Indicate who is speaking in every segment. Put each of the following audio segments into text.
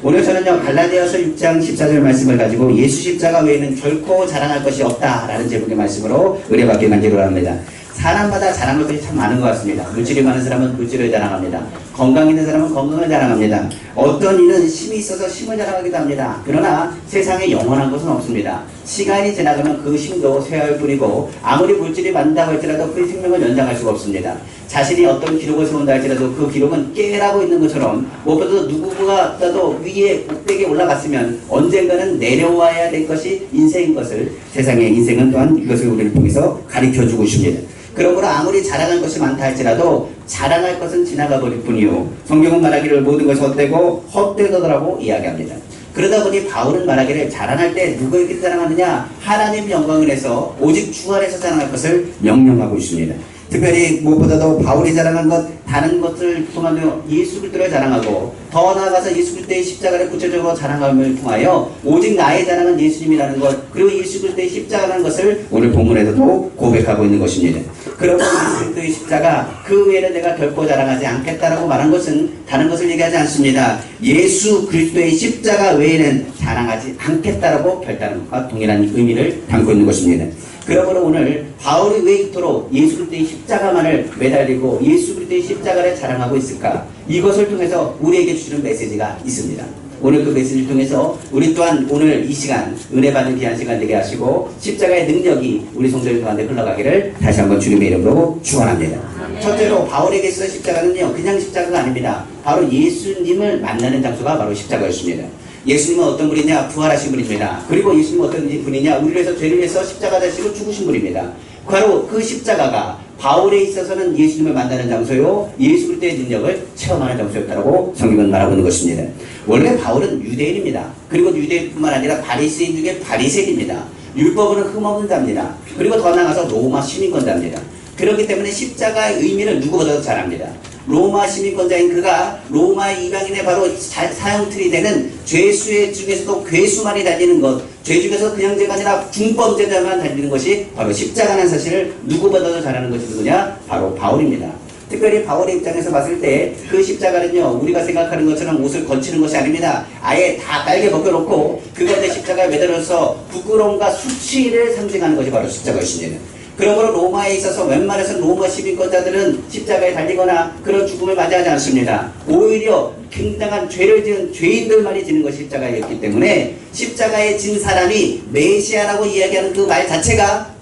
Speaker 1: 오늘 저는요 갈라디아서 6장 14절 말씀을 가지고 예수 십자가 외에는 결코 자랑할 것이 없다라는 제목의 말씀으로 은혜받게 만들어 합니다. 사람마다 자랑할 것이 참 많은 것 같습니다. 물질이 많은 사람은 물질을 자랑합니다. 건강 있는 사람은 건강을 자랑합니다. 어떤 이는 힘이 있어서 힘을 자랑하기도 합니다. 그러나 세상에 영원한 것은 없습니다. 시간이 지나가면 그 힘도 쇠할 뿐이고 아무리 물질이 많다고 할지라도 그 생명을 연장할 수가 없습니다. 자신이 어떤 기록을 세운다 할지라도 그 기록은 깨라고 있는 것처럼 무엇보다도 누구보다도 위에 꼭대기에 올라갔으면 언젠가는 내려와야 될 것이 인생인 것을 세상의 인생은 또한 이것을 우리를 통해서 가르쳐주고 있습니다. 그러므로 아무리 자랑할 것이 많다 할지라도 자랑할 것은 지나가 버릴 뿐이요 성경은 말하기를 모든 것이 헛되고 헛되더라고 이야기합니다. 그러다 보니 바울은 말하기를 자랑할 때 누구에게 자랑하느냐 하나님 영광을 위해서 오직 주 안에서 자랑할 것을 명령하고 있습니다. 특별히 무엇보다도 바울이 자랑한 것 다른 것을 통하며 예수 그리스도를 자랑하고 더 나아가서 예수 그리스도의 십자가를 구체적으로 자랑함을 통하여 오직 나의 자랑은 예수님이라는 것 그리고 예수 그리스도의 십자가라는 것을 오늘 본문에서도 고백하고 있는 것입니다. 그러므로 예수 그리스도의 십자가 그 외에는 내가 결코 자랑하지 않겠다라고 말한 것은 다른 것을 얘기하지 않습니다. 예수 그리스도의 십자가 외에는 자랑하지 않겠다라고 결단한 것과 동일한 의미를 담고 있는 것입니다. 그러므로 오늘 바울이 왜 이토록 예수 그리스도의 십자가만을 매달리고 예수 그리스도의 십자가를 자랑하고 있을까? 이것을 통해서 우리에게 주시는 메시지가 있습니다. 오늘 그 메시지를 통해서 우리 또한 오늘 이 시간 은혜 받는 귀한 시간 되게 하시고 십자가의 능력이 우리 성도들 가운데 흘러가기를 다시 한번 주님의 이름으로 축원합니다. 첫째로 바울에게 있어서 십자가는요 그냥 십자가가 아닙니다. 바로 예수님을 만나는 장소가 바로 십자가였습니다. 예수님은 어떤 분이냐? 부활하신 분입니다. 그리고 예수님은 어떤 분이냐? 우리를 위해서 죄를 위해서 십자가 되시고 죽으신 분입니다. 바로 그 십자가가 바울에 있어서는 예수님을 만나는 장소요 예수 그리스도의 능력을 체험하는 장소였다고 성경은 말하고 있는 것입니다. 원래 바울은 유대인입니다. 그리고 유대인뿐만 아니라 바리새인 중에 바리새인입니다. 율법은 흠없는 자입니다. 그리고 더 나아가서 로마 시민권자입니다. 그렇기 때문에 십자가의 의미를 누구보다도 잘 압니다. 로마 시민권자인 그가 로마 이방인의 바로 사형틀이 되는 죄수의 중에서도 괴수만이 달리는 것, 죄 중에서 그냥 죄가 아니라 중범죄자만 달리는 것이 바로 십자가라는 사실을 누구보다도 잘 아는 것이 누구냐? 바로 바울입니다. 특별히 바울의 입장에서 봤을 때 그 십자가는요 우리가 생각하는 것처럼 옷을 걸치는 것이 아닙니다. 아예 다 깔게 벗겨놓고 그것에 십자가에 매달려서 부끄러움과 수치를 상징하는 것이 바로 십자가였습니다. 그러므로 로마에 있어서 웬만해서 로마 시민권자들은 십자가에 달리거나 그런 죽음을 맞이하지 않습니다. 오히려 굉장한 죄를 지은 죄인들만이 지는 것이 십자가였기 때문에 십자가에 진 사람이 메시아라고 이야기하는 그 말 자체가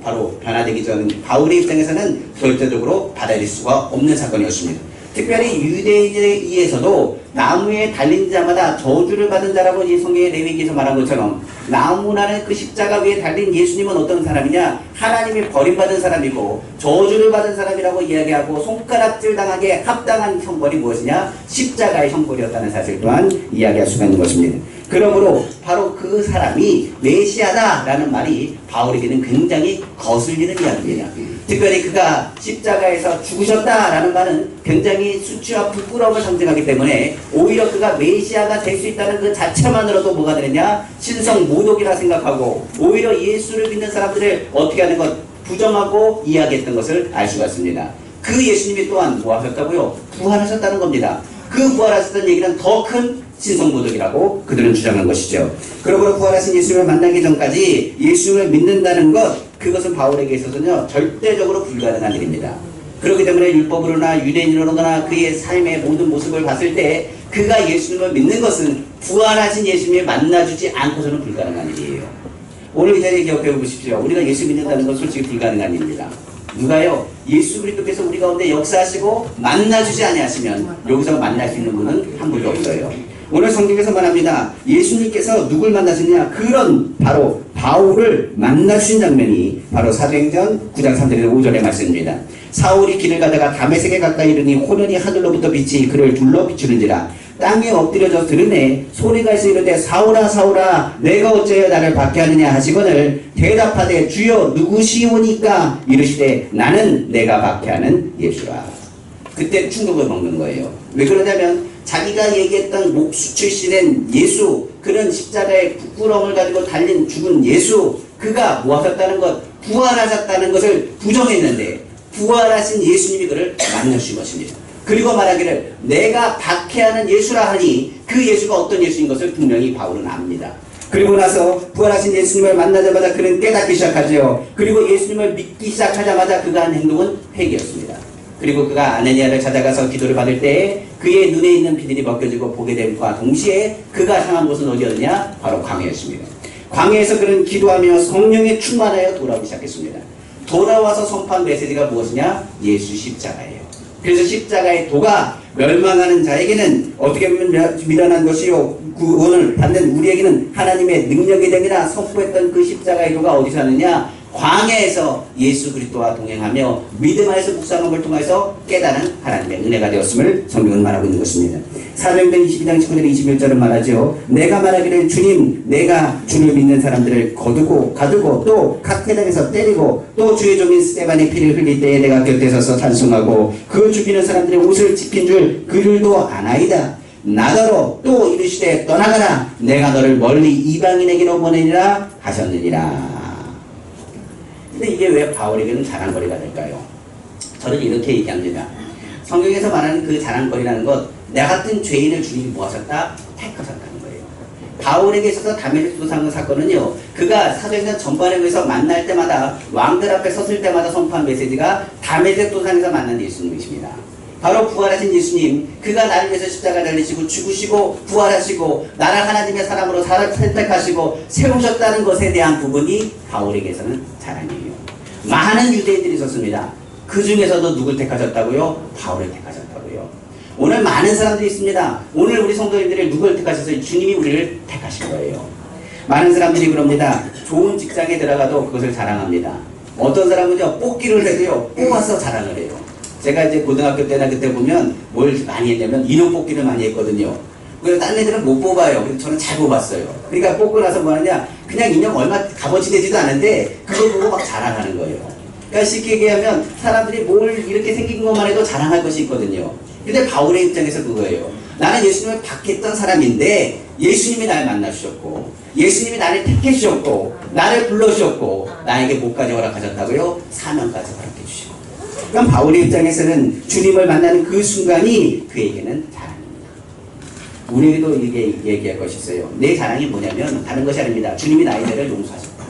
Speaker 1: 바로 변화되기 전 바울의 입장에서는 절대적으로 받아들일 수가 없는 사건이었습니다. 특별히 유대인에 의해서도 나무에 달린 자마다 저주를 받은 자라고 이 성경의 레위기에서 말한 것처럼 나무라는 그 십자가 위에 달린 예수님은 어떤 사람이냐? 하나님이 버림받은 사람이고 저주를 받은 사람이라고 이야기하고 손가락질 당하게 합당한 형벌이 무엇이냐? 십자가의 형벌이었다는 사실 또한 이야기할 수가 있는 것입니다. 그러므로 바로 그 사람이 메시아다라는 말이 바울에게는 굉장히 거슬리는 이야기입니다. 특별히 그가 십자가에서 죽으셨다라는 말은 굉장히 수치와 부끄러움을 상징하기 때문에 오히려 그가 메시아가 될 수 있다는 그 자체만으로도 뭐가 되느냐? 신성 모독이라 생각하고 오히려 예수를 믿는 사람들을 어떻게 하는 것 부정하고 이야기했던 것을 알 수가 있습니다. 그 예수님이 또한 뭐 하셨다고요? 부활하셨다는 겁니다. 그 부활하셨다는 얘기는 더 큰 신성모독이라고 그들은 주장한 것이죠. 그러므로 부활하신 예수님을 만나기 전까지 예수님을 믿는다는 것 그것은 바울에게 있어서는요 절대적으로 불가능한 일입니다. 그렇기 때문에 율법으로나 유대인으로나 그의 삶의 모든 모습을 봤을 때 그가 예수님을 믿는 것은 부활하신 예수님을 만나주지 않고서는 불가능한 일이에요. 오늘 이 자리에 기억해 보십시오. 우리가 예수 믿는다는 건 솔직히 불가능한 일입니다. 누가요? 예수 그리스도께서 우리 가운데 역사하시고 만나주지 아니하시면 여기서 만날 수 있는 분은 한 분도 없어요. 오늘 성경에서 말합니다. 예수님께서 누굴 만나셨냐? 그런 바로 바울을 만나주신 장면이 바로 사도행전 9장 3절에서 5절의 말씀입니다. 사울이 길을 가다가 다메섹에 가까이 이르니 호련히 하늘로부터 빛이 그를 둘러 비추는지라 땅에 엎드려져 들으네 소리가 있어 이르되 사울아 사울아 내가 어찌하여 나를 박해하느냐 하시거늘 대답하되 주여 누구시오니까 이르시되 나는 내가 박해하는 예수라. 그때 충격을 먹는 거예요. 왜 그러냐면 자기가 얘기했던 목수 출신인 예수 그런 십자가의 부끄러움을 가지고 달린 죽은 예수 그가 뭐 하셨다는 것 부활하셨다는 것을 부정했는데 부활하신 예수님이 그를 만나주신 것입니다. 그리고 말하기를 내가 박해하는 예수라 하니 그 예수가 어떤 예수인 것을 분명히 바울은 압니다. 그리고 나서 부활하신 예수님을 만나자마자 그는 깨닫기 시작하죠. 그리고 예수님을 믿기 시작하자마자 그가 한 행동은 회개였습니다. 그리고 그가 아나니아를 찾아가서 기도를 받을 때에 그의 눈에 있는 비늘이 벗겨지고 보게 됨과 동시에 그가 향한 곳은 어디였느냐? 바로 광야였습니다. 광야에서 그는 기도하며 성령에 충만하여 돌아오기 시작했습니다. 돌아와서 선포한 메시지가 무엇이냐? 예수 십자가예요. 그래서 십자가의 도가 멸망하는 자에게는 어떻게 보면 미련한 것이요 구원을 받는 우리에게는 하나님의 능력이 됩니다. 선포했던 그 십자가의 도가 어디서 하느냐? 광야에서 예수 그리스도와 동행하며 믿음 안에서 묵상함을 통해서 깨달은 하나님의 은혜가 되었음을 성경은 말하고 있는 것입니다. 사도행전 22장 19절 21절은 말하죠. 내가 말하기를 주님 내가 주를 믿는 사람들을 가두고 또 각회당에서 때리고 또 주의 종인 스데반의 피를 흘릴 때에 내가 곁에 서서 찬송하고 그 죽이는 사람들의 옷을 지킨 줄 그들도 아나이다. 나더러 또 이르시되 떠나가라 내가 너를 멀리 이방인에게로 보내리라 하셨느니라. 근데 이게 왜 바울에게는 자랑거리가 될까요? 저는 이렇게 얘기합니다. 성경에서 말하는 그 자랑거리라는 것, 나 같은 죄인을 주님이 뭐하셨다? 택하셨다는 거예요. 바울에게 있어서 다메섹 도상 사건은요, 그가 사도행전 전반에서 만날 때마다 왕들 앞에 섰을 때마다 선포한 메시지가 다메섹 도상에서 만난 예수님이십니다. 바로 부활하신 예수님, 그가 나를 위해서 십자가 달리시고 죽으시고 부활하시고 나를 하나님의 사람으로 선택하시고 세우셨다는 것에 대한 부분이 바울에게서는 자랑이에요. 많은 유대인들이 있었습니다. 그 중에서도 누굴 택하셨다고요? 바울을 택하셨다고요. 오늘 많은 사람들이 있습니다. 오늘 우리 성도님들이 누굴 택하셨어요? 주님이 우리를 택하신 거예요. 많은 사람들이 그럽니다. 좋은 직장에 들어가도 그것을 자랑합니다. 어떤 사람은요, 뽑기를 해도요, 뽑아서 자랑을 해요. 제가 이제 고등학교 때나 그때 보면 뭘 많이 했냐면 인형 뽑기를 많이 했거든요. 그래서 다른 애들은 못 뽑아요. 그래서 저는 잘 뽑았어요. 그러니까 뽑고 나서 뭐 하느냐, 그냥 인형 얼마 값어치 되지도 않은데 그걸 보고 막 자랑하는 거예요. 그러니까 쉽게 얘기하면 사람들이 뭘 이렇게 생긴 것만 해도 자랑할 것이 있거든요. 근데 바울의 입장에서 그거예요. 나는 예수님을 박했던 사람인데 예수님이 날 만나주셨고 예수님이 나를 택해 주셨고 나를 불러주셨고 나에게 목까지 허락하셨다고요. 사명까지 허락해 주시고. 그럼 바울의 입장에서는 주님을 만나는 그 순간이 그에게는 자랑입니다. 우리에게도 이게 얘기할 것이 있어요. 내 자랑이 뭐냐면 다른 것이 아닙니다. 주님이 나의 죄를 용서하셨다.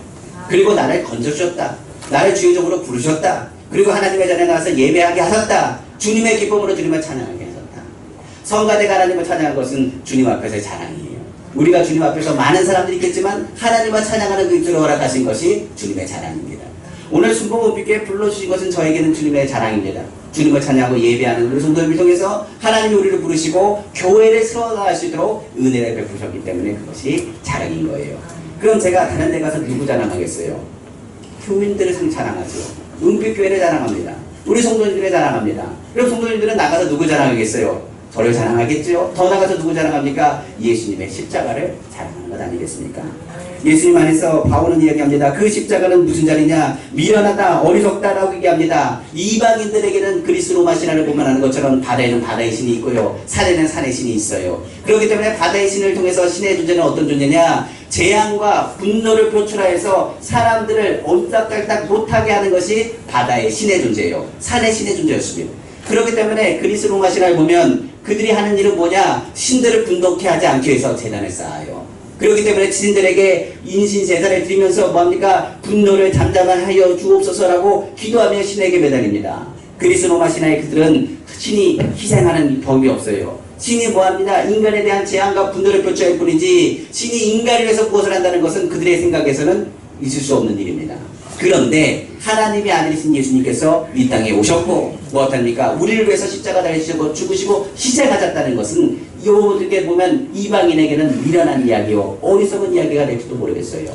Speaker 1: 그리고 나를 건져주셨다. 나를 주요적으로 부르셨다. 그리고 하나님의 자리에 나와서 예배하게 하셨다. 주님의 기쁨으로 주님을 찬양하게 하셨다. 성가대가 하나님을 찬양한 것은 주님 앞에서의 자랑이에요. 우리가 주님 앞에서 많은 사람들이 있겠지만 하나님을 찬양하는 그 입술을 허락하신 것이 주님의 자랑입니다. 오늘 순복음교회에 불러주신 것은 저에게는 주님의 자랑입니다. 주님을 찬양하고 예배하는 우리 성도님을 통해서 하나님이 우리를 부르시고 교회를 세워나갈 수 있도록 은혜를 베푸셨기 때문에 그것이 자랑인 거예요. 그럼 제가 다른 데 가서 누구 자랑하겠어요? 교민들을 자랑하죠. 은빛교회를 자랑합니다. 우리 성도님들을 자랑합니다. 그럼 성도님들은 나가서 누구 자랑하겠어요? 저를 자랑하겠죠. 더 나가서 누구 자랑합니까? 예수님의 십자가를 자랑하는 것 아니겠습니까? 예수님 안에서 바울은 이야기합니다. 그 십자가는 무슨 자리냐? 미련하다, 어리석다라고 얘기합니다. 이방인들에게는 그리스 로마 신화를 보면 아는 것처럼 바다에는 바다의 신이 있고요, 산에는 산의 신이 있어요. 그렇기 때문에 바다의 신을 통해서 신의 존재는 어떤 존재냐? 재앙과 분노를 표출하여서 사람들을 옴짝달싹 못하게 하는 것이 바다의 신의 존재예요. 산의 신의 존재였습니다. 그렇기 때문에 그리스 로마 신화를 보면 그들이 하는 일은 뭐냐? 신들을 분노케 하지 않기 위해서 재단을 쌓아요. 그렇기 때문에 신들에게 인신 제사를 드리면서 뭡니까? 분노를 잠잠하여 주옵소서라고 기도하며 신에게 매달립니다. 그리스 로마 신화의 그들은 신이 희생하는 법이 없어요. 신이 뭐합니다? 인간에 대한 재앙과 분노를 표출할 뿐이지 신이 인간을 위해서 무엇을 한다는 것은 그들의 생각에서는 있을 수 없는 일입니다. 그런데 하나님의 아들이신 예수님께서 이 땅에 오셨고 무엇합니까? 우리를 위해서 십자가 달리시고 죽으시고 희생하셨다는 것은 이렇게 보면 이방인에게는 미련한 이야기요, 어리석은 이야기가 될지도 모르겠어요.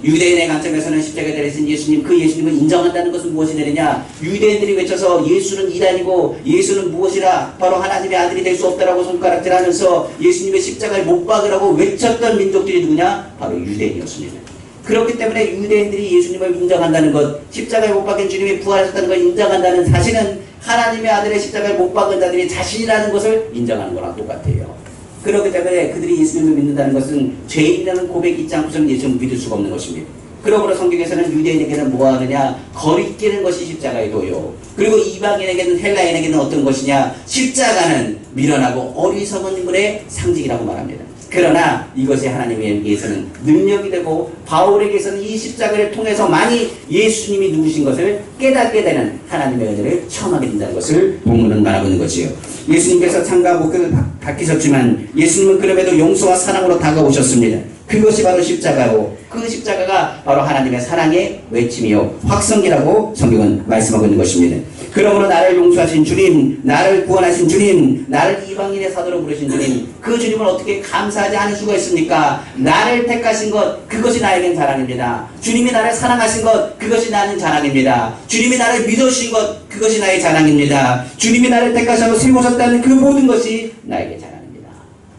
Speaker 1: 유대인의 관점에서는 십자가에 달리신 예수님, 그 예수님을 인정한다는 것은 무엇이 되느냐? 유대인들이 외쳐서 예수는 이단이고 예수는 무엇이라 바로 하나님의 아들이 될 수 없다라고 손가락질하면서 예수님의 십자가에 못 박으라고 외쳤던 민족들이 누구냐? 바로 유대인이었습니다. 그렇기 때문에 유대인들이 예수님을 인정한다는 것, 십자가에 못 박힌 주님이 부활하셨다는 걸 인정한다는 사실은 하나님의 아들의 십자가에 못 박은 자들이 자신이라는 것을 인정하는 거랑 똑같아요. 그렇기 때문에 그들이 예수님을 믿는다는 것은 죄인이라는 고백이 있지 않고서는 예수님을 믿을 수가 없는 것입니다. 그러므로 성경에서는 유대인에게는 뭐 하느냐? 거리끼는 것이 십자가의 도요. 그리고 이방인에게는 헬라인에게는 어떤 것이냐? 십자가는 미련하고 어리석은 인물의 상징이라고 말합니다. 그러나 이것이 하나님에게서는 능력이 되고 바울에게서는 이 십자가를 통해서 많이 예수님이 누구신 것을 깨닫게 되는 하나님의 은혜를 체험하게 된다는 것을 본문은 말하고 있는 것이요. 예수님께서 창과 목표를 바뀌셨지만 예수님은 그럼에도 용서와 사랑으로 다가오셨습니다. 그것이 바로 십자가고 그 십자가가 바로 하나님의 사랑의 외침이요 확성기라고 성경은 말씀하고 있는 것입니다. 그러므로 나를 용서하신 주님, 나를 구원하신 주님, 나를 이방인의 사도로 부르신 주님, 그 주님을 어떻게 감사하지 않을 수가 있습니까? 나를 택하신 것, 그것이 나에겐 자랑입니다. 주님이 나를 사랑하신 것, 그것이 나는 자랑입니다. 주님이 나를 믿으신 것, 그것이 나의 자랑입니다. 주님이 나를 택하셔서 세우셨다는 그 모든 것이 나에게 자랑입니다.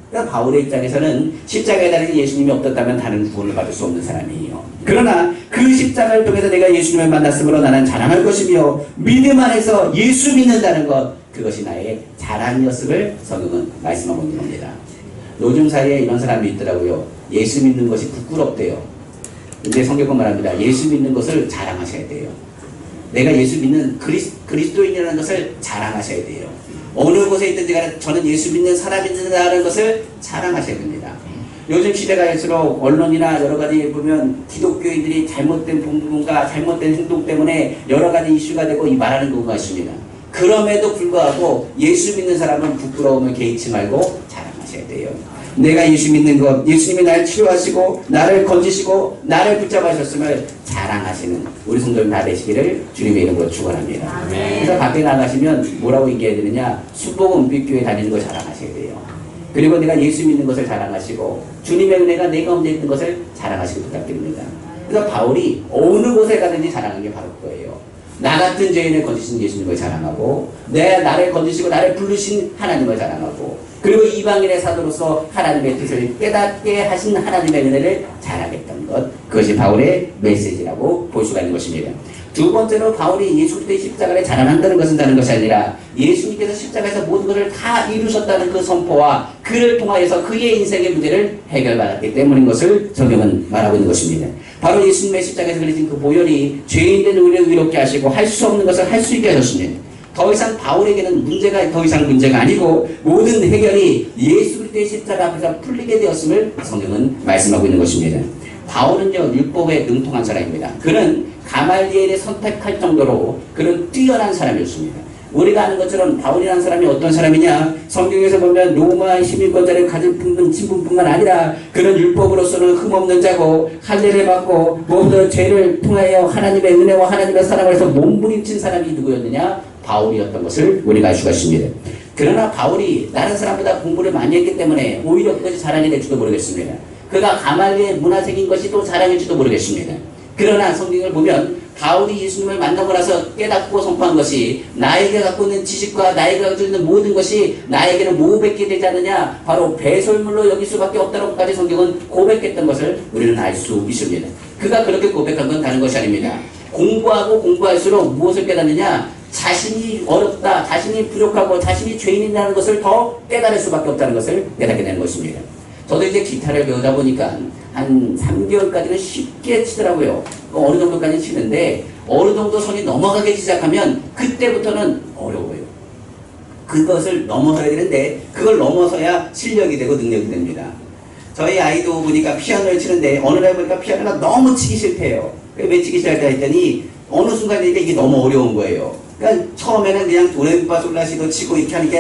Speaker 1: 그러니까 바울의 입장에서는 십자가에 달린 예수님이 없었다면 다른 구원을 받을 수 없는 사람이에요. 그러나 그 십자가를 통해서 내가 예수님을 만났으므로 나는 자랑할 것이며 믿음 안에서 예수 믿는다는 것, 그것이 나의 자랑이었음을 성경은 말씀하고 있는 겁니다. 요즘 사이에 이런 사람이 있더라고요. 예수 믿는 것이 부끄럽대요. 근데 성경은 말합니다. 예수 믿는 것을 자랑하셔야 돼요. 내가 예수 믿는 그리스도인이라는 것을 자랑하셔야 돼요. 어느 곳에 있든지 간에 저는 예수 믿는 사람이라는 것을 자랑하셔야 됩니다. 요즘 시대가 갈수록 언론이나 여러 가지 보면 기독교인들이 잘못된 본분과 잘못된 행동 때문에 여러 가지 이슈가 되고 말하는 경우가 있습니다. 그럼에도 불구하고 예수 믿는 사람은 부끄러움을 개의치 말고 자랑하셔야 돼요. 내가 예수 믿는 것, 예수님이 나를 치료하시고 나를 건지시고 나를 붙잡으셨음을 자랑하시는 우리 성도님 다 되시기를 주님의 이름으로 축원합니다. 그래서 밖에 나가시면 뭐라고 얘기해야 되느냐? 순복음 빛교회 다니는 걸 자랑하셔야 돼요. 그리고 내가 예수 믿는 것을 자랑하시고 주님의 은혜가 내 가운데 있는 것을 자랑하시기 부탁드립니다. 그래서 바울이 어느 곳에 가든지 자랑하는 게 바로 그거예요. 나 같은 죄인을 건지신 예수님을 자랑하고 나를 건지시고 나를 부르신 하나님을 자랑하고 그리고 이방인의 사도로서 하나님의 뜻을 깨닫게 하신 하나님의 은혜를 자랑했던 것, 그것이 바울의 메시지라고 볼 수가 있는 것입니다. 두 번째로 바울이 예수 그리스도의 십자가를 자랑한다는 것은 다른 것이 아니라 예수님께서 십자가에서 모든 것을 다 이루셨다는 그 선포와 그를 통하여서 그의 인생의 문제를 해결받았기 때문인 것을 성경은 말하고 있는 것입니다. 바로 예수님의 십자가에서 그리신 그 보혈이 죄인된 우리를 의롭게 하시고 할 수 없는 것을 할 수 있게 하셨습니다. 더 이상 바울에게는 문제가 더 이상 문제가 아니고 모든 해결이 예수 그리스도의 십자가 앞에서 풀리게 되었음을 성경은 말씀하고 있는 것입니다. 바울은요 율법에 능통한 사람입니다. 그는 가말리엘을 선택할 정도로 그는 뛰어난 사람이었습니다. 우리가 아는 것처럼 바울이라는 사람이 어떤 사람이냐? 성경에서 보면 로마 시민권자를 가진 신분뿐만 아니라 그는 율법으로서는 흠없는 자고 할례를 받고 모든 죄를 통하여 하나님의 은혜와 하나님의 사랑을 해서 몸부림친 사람이 누구였느냐? 바울이었던 것을 우리가 알 수가 있습니다. 그러나 바울이 다른 사람보다 공부를 많이 했기 때문에 오히려 그것이 자랑이 될지도 모르겠습니다. 그가 가말리엘 문화적인 것이 또 자랑일지도 모르겠습니다. 그러나 성경을 보면 바울이 예수님을 만나고 나서 깨닫고 선포한 것이 나에게 갖고 있는 지식과 나에게 갖고 있는 모든 것이 나에게는 모백게 되지 않느냐, 바로 배설물로 여길 수밖에 없다고까지 성경은 고백했던 것을 우리는 알 수 있습니다. 그가 그렇게 고백한 건 다른 것이 아닙니다. 공부하고 공부할수록 무엇을 깨닫느냐? 자신이 어렵다, 자신이 부족하고 자신이 죄인이라는 것을 더 깨달을 수밖에 없다는 것을 깨닫게 되는 것입니다. 저도 이제 기타를 배우다 보니까 한 3개월까지는 쉽게 치더라고요. 어느 정도까지 치는데 어느 정도 선이 넘어가기 시작하면 그때부터는 어려워요. 그것을 넘어서야 되는데 그걸 넘어서야 실력이 되고 능력이 됩니다. 저희 아이도 보니까 피아노를 치는데 어느 날 보니까 피아노가 너무 치기 싫대요. 왜 치기 싫을까 했더니 어느 순간 이게 너무 어려운 거예요. 그러니까 처음에는 그냥 도레미파솔라시도 치고 이렇게 하니까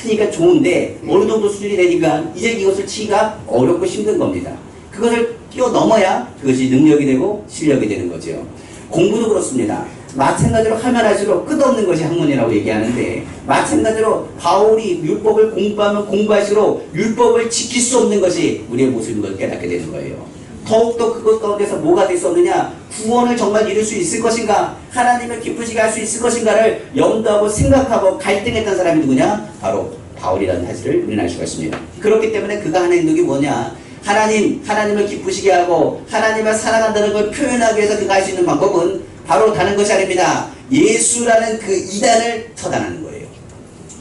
Speaker 1: 크니까 좋은데 어느 정도 수준이 되니까 이제 이것을 치기가 어렵고 힘든 겁니다. 그것을 뛰어넘어야 그것이 능력이 되고 실력이 되는 거죠. 공부도 그렇습니다. 마찬가지로 하면 할수록 끝없는 것이 학문이라고 얘기하는데 마찬가지로 바울이 율법을 공부하면 공부할수록 율법을 지킬 수 없는 것이 우리의 모습인 걸 깨닫게 되는 거예요. 더욱더 그것 가운데서 뭐가 될 수 없느냐? 구원을 정말 이룰 수 있을 것인가? 하나님을 기쁘시게 할 수 있을 것인가를 염두하고 생각하고 갈등했던 사람이 누구냐? 바로 바울이라는 사실을 우리는 알 수가 있습니다. 그렇기 때문에 그가 하는 행동이 뭐냐? 하나님을 기쁘시게 하고 하나님을 사랑한다는 걸 표현하기 위해서 그가 할 수 있는 방법은 바로 다른 것이 아닙니다. 예수라는 그 이단을 처단하는 거예요.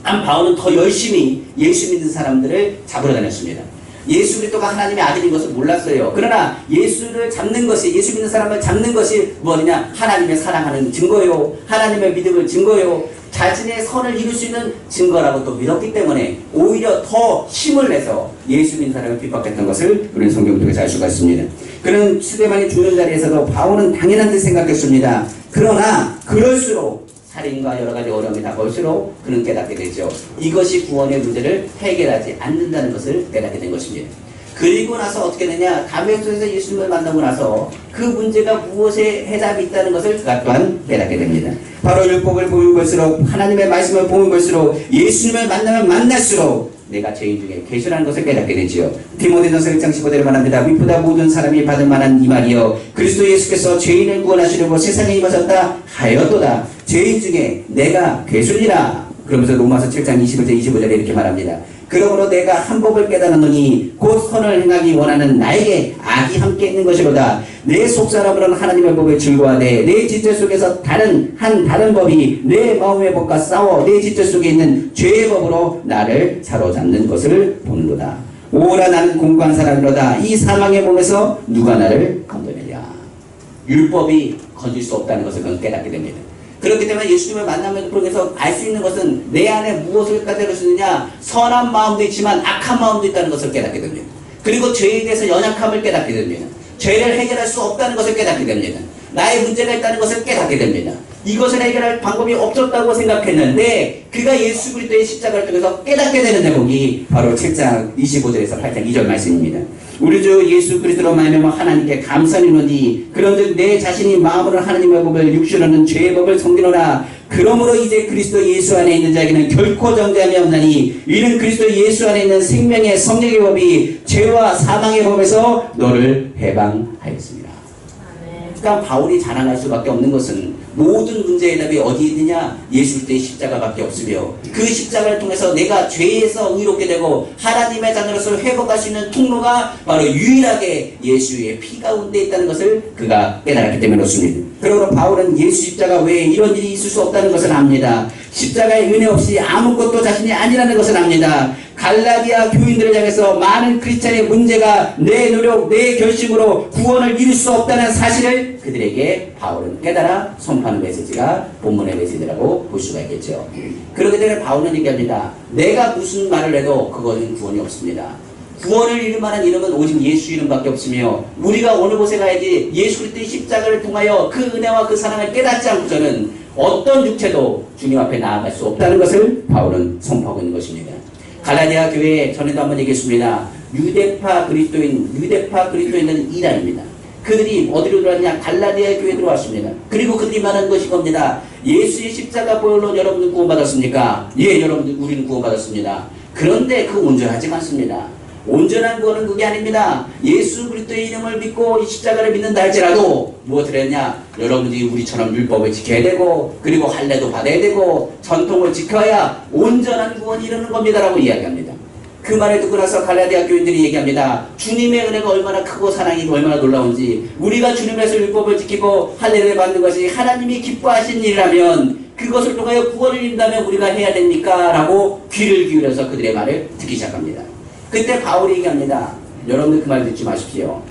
Speaker 1: 바울은 더 열심히 예수 믿는 사람들을 잡으러 다녔습니다. 예수 그리스도가 하나님의 아들인 것을 몰랐어요. 그러나 예수를 잡는 것이, 예수 믿는 사람을 잡는 것이 무엇이냐? 하나님의 사랑하는 증거요, 하나님의 믿음을 증거요, 자신의 선을 이룰 수 있는 증거라고 또 믿었기 때문에 오히려 더 힘을 내서 예수 믿는 사람을 핍박했던 것을 우리는 성경 통해서 알 수가 있습니다. 그런 스데반이 죽는 자리에서도 바울은 당연한 듯 생각했습니다. 그러나 그럴수록 살인과 여러 가지 어려움이 다가올수록 그는 깨닫게 되죠. 이것이 구원의 문제를 해결하지 않는다는 것을 깨닫게 된 것입니다. 그리고 나서 어떻게 되냐? 다메섹에서 예수님을 만나고 나서 그 문제가 무엇에 해답이 있다는 것을 그가 또한 깨닫게 됩니다. 바로 율법을 보면 볼수록, 하나님의 말씀을 보면 볼수록, 예수님을 만나면 만날수록 내가 죄인 중에 계시라는 것을 깨닫게 되지요. 디모데전서 1장 15절에 말합니다. 위보다 모든 사람이 받을 만한 이 말이여, 그리스도 예수께서 죄인을 구원하시려고 세상에 임하셨다 하였도다. 죄인 중에 내가 괴순이라. 그러면서 로마서 7장 21절 25절에 이렇게 말합니다. 그러므로 내가 한 법을 깨달았노니 곧 선을 행하기 원하는 나에게 악이 함께 있는 것이로다. 내 속사람으로는 하나님의 법을 즐거워하되 내 지체 속에서 다른 법이 내 마음의 법과 싸워 내 지체 속에 있는 죄의 법으로 나를 사로잡는 것을 보는도다. 오라 나는 공고한 사람이로다. 이 사망의 몸에서 누가 나를 건져내랴. 율법이 건질 수 없다는 것을 그는 깨닫게 됩니다. 그렇기 때문에 예수님을 만나면 통해서 알 수 있는 것은 내 안에 무엇을 가져올 수 있느냐? 선한 마음도 있지만 악한 마음도 있다는 것을 깨닫게 됩니다. 그리고 죄에 대해서 연약함을 깨닫게 됩니다. 죄를 해결할 수 없다는 것을 깨닫게 됩니다. 나의 문제가 있다는 것을 깨닫게 됩니다. 이것을 해결할 방법이 없었다고 생각했는데 그가 예수 그리스도의 십자가를 통해서 깨닫게 되는 대목이 바로 7장 25절에서 8장 2절 말씀입니다. 우리 주 예수 그리스도로 말미암아 하나님께 감사하노니 그런즉 내 자신이 마음으로 하나님의 법을 육신으로는 죄의 법을 섬기노라. 그러므로 이제 그리스도 예수 안에 있는 자에게는 결코 정죄함이 없나니 이는 그리스도 예수 안에 있는 생명의 성령의 법이 죄와 사망의 법에서 너를 해방하였습니다. 그러니까 바울이 자랑할 수밖에 없는 것은 모든 문제의 답이 어디 있느냐? 예수 그리스도의 십자가밖에 없으며 그 십자가를 통해서 내가 죄에서 의롭게 되고 하나님의 자녀로서 회복할 수 있는 통로가 바로 유일하게 예수의 피 가운데 있다는 것을 그가 깨달았기 때문에 그렇습니다. 그러므로 바울은 예수 십자가 외에 이런 일이 있을 수 없다는 것을 압니다. 십자가의 은혜 없이 아무것도 자신이 아니라는 것을 압니다. 갈라디아 교인들을 향해서 많은 크리스찬의 문제가 내 노력, 내 결심으로 구원을 이룰 수 없다는 사실을 그들에게 바울은 깨달아 선포하는 메시지가 본문의 메시지라고 볼 수가 있겠죠. 그렇기 때문에 바울은 얘기합니다. 내가 무슨 말을 해도 그것은 구원이 없습니다. 구원을 이룰 만한 이름은 오직 예수 이름밖에 없으며 우리가 어느 곳에 가야지 예수 그리스도의 십자가를 통하여 그 은혜와 그 사랑을 깨닫지 않고서는 어떤 육체도 주님 앞에 나아갈 수 없다는 것을 바울은 선포하고 있는 것입니다. 갈라디아 교회에 전에도 한번 얘기했습니다. 유대파 그리스도인은 이단입니다. 그들이 어디로 들어왔냐? 갈라디아 교회에 들어왔습니다. 그리고 그들이 말하는 것이 겁니다. 예수의 십자가 보혈로 여러분들 구원받았습니까? 예, 여러분들 우리는 구원받았습니다. 그런데 그 온전하지 않습니다. 온전한 구원은 그게 아닙니다. 예수 그리스도의 이름을 믿고 이 십자가를 믿는다 할지라도 무엇을 했냐? 여러분들이 우리처럼 율법을 지켜야 되고 그리고 할례도 받아야 되고 전통을 지켜야 온전한 구원이 이르는 겁니다라고 이야기합니다. 그 말을 듣고 나서 갈라디아 교인들이 얘기합니다. 주님의 은혜가 얼마나 크고 사랑이 얼마나 놀라운지 우리가 주님에서 율법을 지키고 할례를 받는 것이 하나님이 기뻐하신 일이라면 그것을 통하여 구원을 이룬다면 우리가 해야 됩니까? 라고 귀를 기울여서 그들의 말을 듣기 시작합니다. 그때 바울이 얘기합니다. 여러분들 그 말 듣지 마십시오.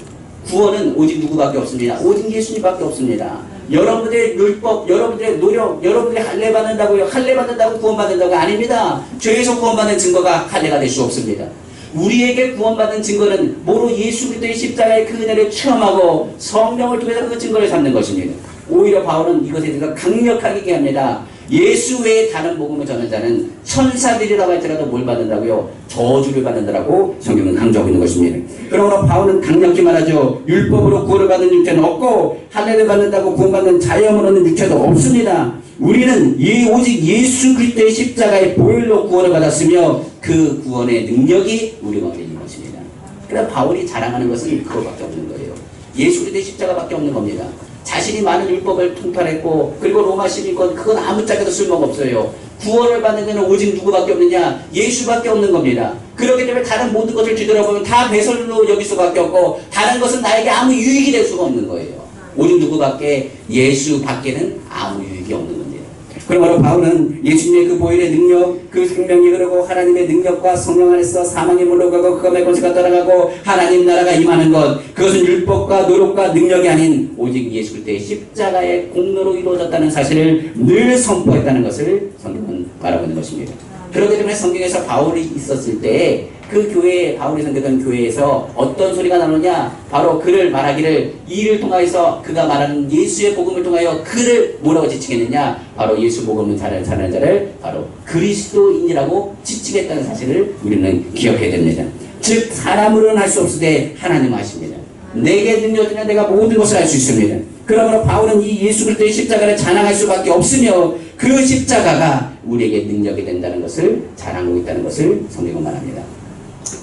Speaker 1: 구원은 오직 누구밖에 없습니다. 오직 예수님밖에 없습니다. 여러분들의 율법, 여러분들의 노력, 여러분들이 할례 받는다고요. 할례 받는다고 구원받는다고 아닙니다. 죄에서 구원받는 증거가 할례가 될 수 없습니다. 우리에게 구원받는 증거는 모두 예수 그리스도의 십자가의 그 은혜를 체험하고 성령을 통해서 그 증거를 삼는 것입니다. 오히려 바울은 이것에 대해서 강력하게 얘기합니다. 예수 외에 다른 복음을 전하는 자는 천사들이라고 할지라도 뭘 받는다고요? 저주를 받는다라고 성경은 강조하고 있는 것입니다. 그러므로 바울은 강력히 말하죠. 율법으로 구원을 받는 육체는 없고 할례를 받는다고 구원받는 자연으로는 육체도 없습니다. 우리는 오직 예수 그리스도의 십자가의 보혈로 구원을 받았으며 그 구원의 능력이 우리 가운데 있는 것입니다. 그래서 바울이 자랑하는 것은 그것밖에 없는 거예요. 예수 그리스도의 십자가밖에 없는 겁니다. 자신이 많은 율법을 통달했고 그리고 로마 시민권 그건 아무짝에도 쓸모가 없어요. 구원을 받는 데는 오직 누구밖에 없느냐? 예수밖에 없는 겁니다. 그렇기 때문에 다른 모든 것을 뒤돌아보면 다 배설로 여길 수밖에 없고 다른 것은 나에게 아무 유익이 될 수가 없는 거예요. 오직 누구밖에? 예수밖에는 아무 유익이 없는 겁니다. 그러므로 바울은 예수님의 그 보혈의 능력, 그 생명이 흐르고 하나님의 능력과 성령 안에서 사망이 물러가고 흑암의 권세가 떠나가고 하나님 나라가 임하는 것, 그것은 율법과 노력과 능력이 아닌 오직 예수 그리스도의 십자가의 공로로 이루어졌다는 사실을 늘 선포했다는 것을 성경은 말하고 있는 것입니다. 그렇기 때문에 성경에서 바울이 있었을 때 그 교회에, 바울이 섬기던 교회에서 어떤 소리가 나오느냐, 바로 그를 말하기를, 이를 통하여서 그가 말하는 예수의 복음을 통하여 그를 뭐라고 지칭했느냐, 바로 예수 복음을 전하는 자를 바로 그리스도인이라고 지칭했다는 사실을 우리는 기억해야 됩니다. 즉 사람으로는 할 수 없으되 하나님은 하십니다. 내게 능력 주면 내가 모든 것을 할 수 있습니다. 그러므로 바울은 이 예수 그리스도의 십자가를 자랑할 수밖에 없으며 그 십자가가 우리에게 능력이 된다는 것을 자랑하고 있다는 것을 성경은 말합니다.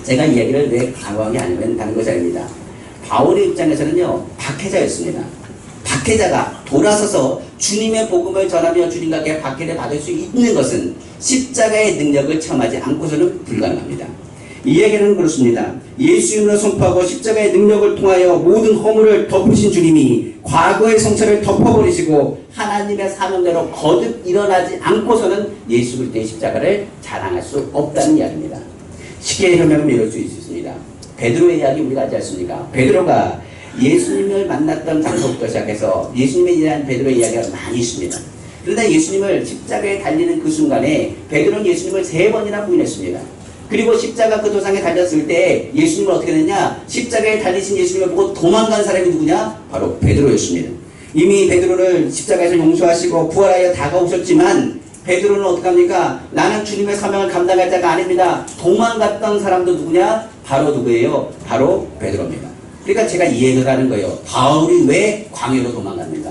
Speaker 1: 제가 이야기를 왜 강화하게 아니면 다른 것이 아닙니다. 바울의 입장에서는요, 박해자였습니다. 박해자가 돌아서서 주님의 복음을 전하며 주님과 함께 박해를 받을 수 있는 것은 십자가의 능력을 체험하지 않고서는 불가능합니다. 이 얘기는 그렇습니다. 예수님으로 선포하고 십자가의 능력을 통하여 모든 허물을 덮으신 주님이 과거의 성찰을 덮어버리시고 하나님의 사명대로 거듭 일어나지 않고서는 예수 그리스도의 십자가를 자랑할 수 없다는 이야기입니다. 쉽게 설명하면 이럴 수 있습니다. 베드로의 이야기 우리가 알지 않습니까? 베드로가 예수님을 만났던 장소부터 시작해서 예수님에 대한 베드로의 이야기가 많이 있습니다. 그러나 예수님을 십자가에 달리는 그 순간에 베드로는 예수님을 3번이나 부인했습니다. 그리고 십자가 그 도상에 달렸을 때 예수님을 어떻게 했느냐? 십자가에 달리신 예수님을 보고 도망간 사람이 누구냐? 바로 베드로였습니다. 이미 베드로를 십자가에서 용서하시고 부활하여 다가오셨지만 베드로는 어떻게 합니까? 나는 주님의 사명을 감당할 자가 아닙니다. 도망갔던 사람도 누구냐? 바로 누구예요? 바로 베드로입니다. 그러니까 제가 이해가 가는 거예요. 바울이 왜 광야로 도망갑니까?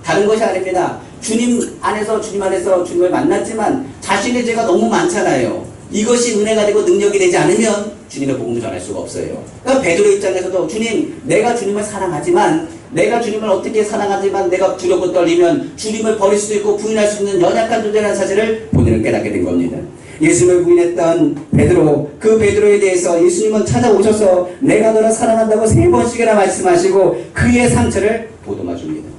Speaker 1: 다른 것이 아닙니다. 주님 안에서 주님을 만났지만 자신의 죄가 너무 많잖아요. 이것이 은혜가 되고 능력이 되지 않으면 주님의 복음을 전할 수가 없어요. 그러니까 베드로 입장에서도 주님, 내가 주님을 사랑하지만 내가 주님을 어떻게 사랑하지만 내가 두렵고 떨리면 주님을 버릴 수도 있고 부인할 수 있는 연약한 존재라는 사실을 본인은 깨닫게 된 겁니다. 예수님을 부인했던 베드로, 그 베드로에 대해서 예수님은 찾아오셔서 내가 너를 사랑한다고 3번씩이나 말씀하시고 그의 상처를 보듬어 줍니다.